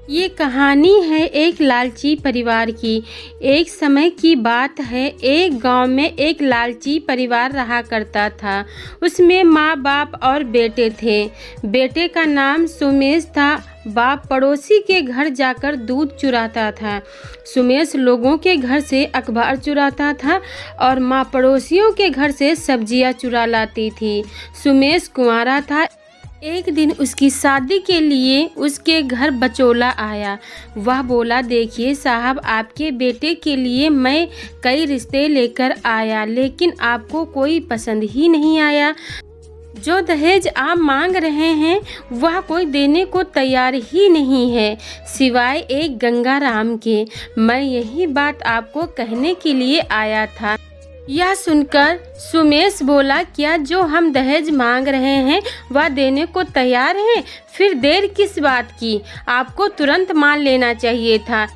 ये कहानी है एक लालची परिवार की। एक समय की बात है, एक गांव में एक लालची परिवार रहा करता था। उसमें माँ बाप और बेटे थे। बेटे का नाम सुमेश था। बाप पड़ोसी के घर जाकर दूध चुराता था। सुमेश लोगों के घर से अखबार चुराता था और माँ पड़ोसियों के घर से सब्जियां चुरा लाती थी। सुमेश कुंवारा था। एक दिन उसकी शादी के लिए उसके घर बचोला आया। वह बोला, देखिए साहब, आपके बेटे के लिए मैं कई रिश्ते लेकर आया, लेकिन आपको कोई पसंद ही नहीं आया। जो दहेज आप मांग रहे हैं वह कोई देने को तैयार ही नहीं है, सिवाय एक गंगाराम के। मैं यही बात आपको कहने के लिए आया था। यह सुनकर सुमेश बोला, क्या जो हम दहेज मांग रहे हैं वह देने को तैयार हैं? फिर देर किस बात की? आपको तुरंत मान लेना चाहिए था।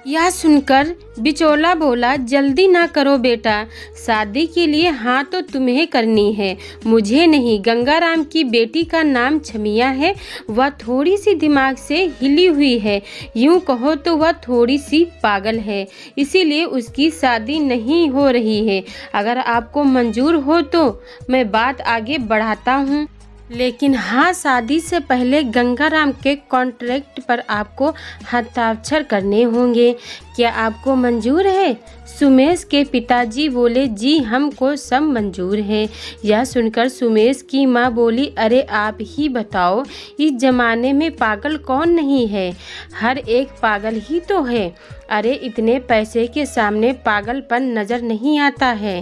यह सुनकर बिचौला बोला, जल्दी ना करो बेटा, शादी के लिए हाँ तो तुम्हें करनी है, मुझे नहीं। गंगाराम की बेटी का नाम छमिया है। वह थोड़ी सी दिमाग से हिली हुई है, यूँ कहो तो वह थोड़ी सी पागल है, इसीलिए उसकी शादी नहीं हो रही है। अगर आपको मंजूर हो तो मैं बात आगे बढ़ाता हूँ, लेकिन हाँ, शादी से पहले गंगाराम के कॉन्ट्रैक्ट पर आपको हस्ताक्षर करने होंगे। क्या आपको मंजूर है? सुमेश के पिताजी बोले, जी हमको सब मंजूर है। यह सुनकर सुमेश की माँ बोली, अरे आप ही बताओ, इस जमाने में पागल कौन नहीं है? हर एक पागल ही तो है। अरे इतने पैसे के सामने पागलपन नज़र नहीं आता है।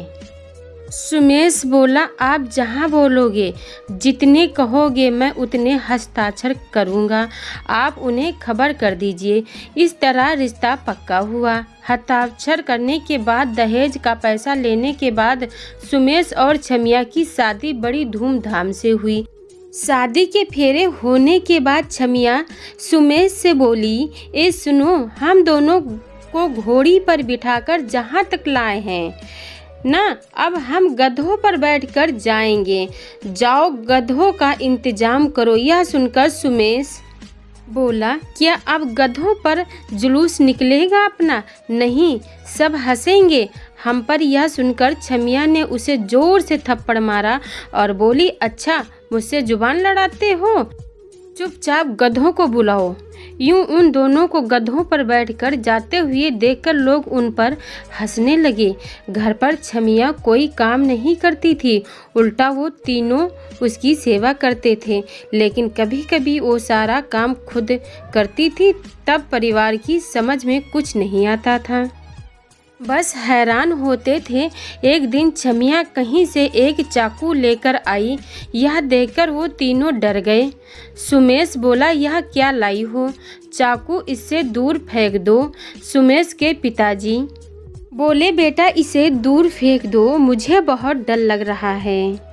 सुमेश बोला, आप जहाँ बोलोगे, जितने कहोगे मैं उतने हस्ताक्षर करूँगा। आप उन्हें खबर कर दीजिए। इस तरह रिश्ता पक्का हुआ। हस्ताक्षर करने के बाद, दहेज का पैसा लेने के बाद सुमेश और छमिया की शादी बड़ी धूमधाम से हुई। शादी के फेरे होने के बाद छमिया सुमेश से बोली, ए सुनो, हम दोनों को घोड़ी पर बिठाकर जहाँ तक लाए हैं ना, अब हम गधों पर बैठकर जाएंगे। जाओ गधों का इंतजाम करो। यह सुनकर सुमेश बोला, क्या अब गधों पर जुलूस निकलेगा अपना? नहीं, सब हंसेंगे हम पर। यह सुनकर छमिया ने उसे जोर से थप्पड़ मारा और बोली, अच्छा मुझसे जुबान लड़ाते हो? चुपचाप गधों को बुलाओ। यूं उन दोनों को गधों पर बैठकर जाते हुए देखकर लोग उन पर हंसने लगे। घर पर छमिया कोई काम नहीं करती थी, उल्टा वो तीनों उसकी सेवा करते थे, लेकिन कभी कभी वो सारा काम खुद करती थी। तब परिवार की समझ में कुछ नहीं आता था, बस हैरान होते थे। एक दिन छमिया कहीं से एक चाकू लेकर आई। यह देखकर वो तीनों डर गए। सुमेश बोला, यह क्या लाई हो? चाकू इससे दूर फेंक दो। सुमेश के पिताजी बोले, बेटा इसे दूर फेंक दो, मुझे बहुत डर लग रहा है।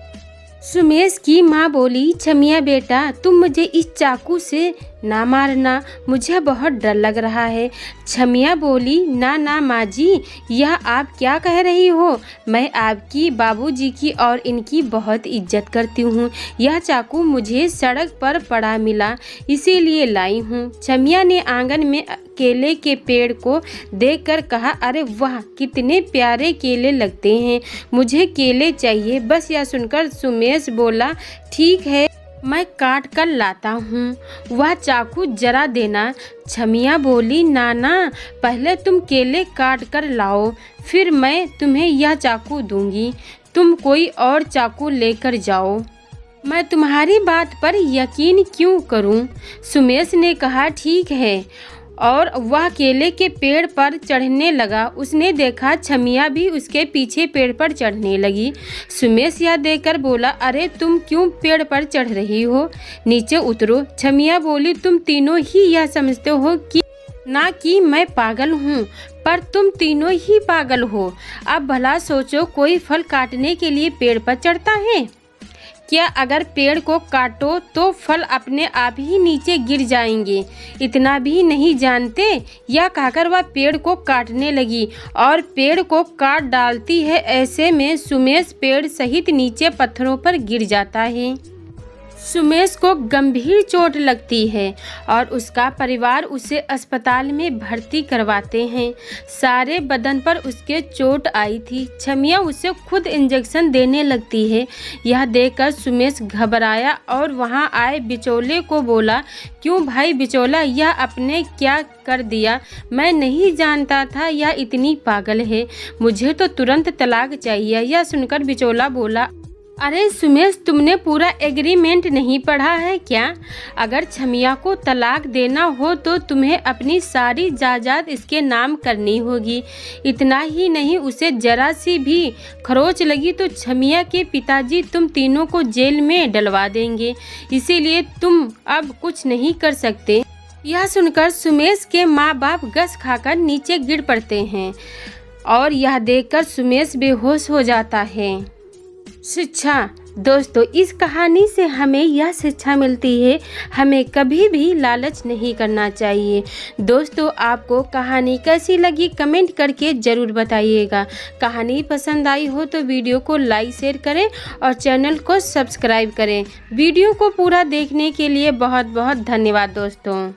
सुमेश की माँ बोली, छमिया बेटा तुम मुझे इस चाकू से ना मारना, मुझे बहुत डर लग रहा है। छमिया बोली, ना ना माँ जी, यह आप क्या कह रही हो? मैं आपकी, बाबूजी की और इनकी बहुत इज्जत करती हूँ। यह चाकू मुझे सड़क पर पड़ा मिला, इसीलिए लाई हूँ। छमिया ने आंगन में केले के पेड़ को देखकर कहा, अरे वाह, कितने प्यारे केले लगते हैं, मुझे केले चाहिए। बस यह सुनकर सुमेश बोला, ठीक है, मैं काट कर लाता हूँ। वह चाकू जरा देना। छमिया बोली, नाना, पहले तुम केले काट कर लाओ, फिर मैं तुम्हें यह चाकू दूंगी। तुम कोई और चाकू लेकर जाओ। मैं तुम्हारी बात पर यकीन क्यों करूं? सुमेश ने कहा, ठीक है, और वह केले के पेड़ पर चढ़ने लगा। उसने देखा छमिया भी उसके पीछे पेड़ पर चढ़ने लगी। सुमेश यह देखकर बोला, अरे तुम क्यों पेड़ पर चढ़ रही हो? नीचे उतरो। छमिया बोली, तुम तीनों ही यह समझते हो कि ना कि मैं पागल हूँ, पर तुम तीनों ही पागल हो। अब भला सोचो, कोई फल काटने के लिए पेड़ पर चढ़ता है क्या? अगर पेड़ को काटो तो फल अपने आप ही नीचे गिर जाएंगे, इतना भी नहीं जानते? यह कहकर वह पेड़ को काटने लगी और पेड़ को काट डालती है। ऐसे में सुमेश पेड़ सहित नीचे पत्थरों पर गिर जाता है। सुमेश को गंभीर चोट लगती है और उसका परिवार उसे अस्पताल में भर्ती करवाते हैं। सारे बदन पर उसके चोट आई थी। छमिया उसे खुद इंजेक्शन देने लगती है। यह देखकर सुमेश घबराया और वहां आए बिचौले को बोला, क्यों भाई बिचौला, यह आपने क्या कर दिया? मैं नहीं जानता था यह इतनी पागल है। मुझे तो तुरंत तलाक चाहिए। यह सुनकर बिचौला बोला, अरे सुमेश, तुमने पूरा एग्रीमेंट नहीं पढ़ा है क्या? अगर छमिया को तलाक देना हो तो तुम्हें अपनी सारी जायदाद इसके नाम करनी होगी। इतना ही नहीं, उसे जरा सी भी खरोच लगी तो छमिया के पिताजी तुम तीनों को जेल में डलवा देंगे। इसीलिए तुम अब कुछ नहीं कर सकते। यह सुनकर सुमेश के माँ बाप गस खाकर नीचे गिर पड़ते हैं और यह देखकर सुमेश बेहोश हो जाता है। शिक्षा। दोस्तों, इस कहानी से हमें यह शिक्षा मिलती है, हमें कभी भी लालच नहीं करना चाहिए। दोस्तों, आपको कहानी कैसी लगी कमेंट करके ज़रूर बताइएगा। कहानी पसंद आई हो तो वीडियो को लाइक शेयर करें और चैनल को सब्सक्राइब करें। वीडियो को पूरा देखने के लिए बहुत बहुत धन्यवाद दोस्तों।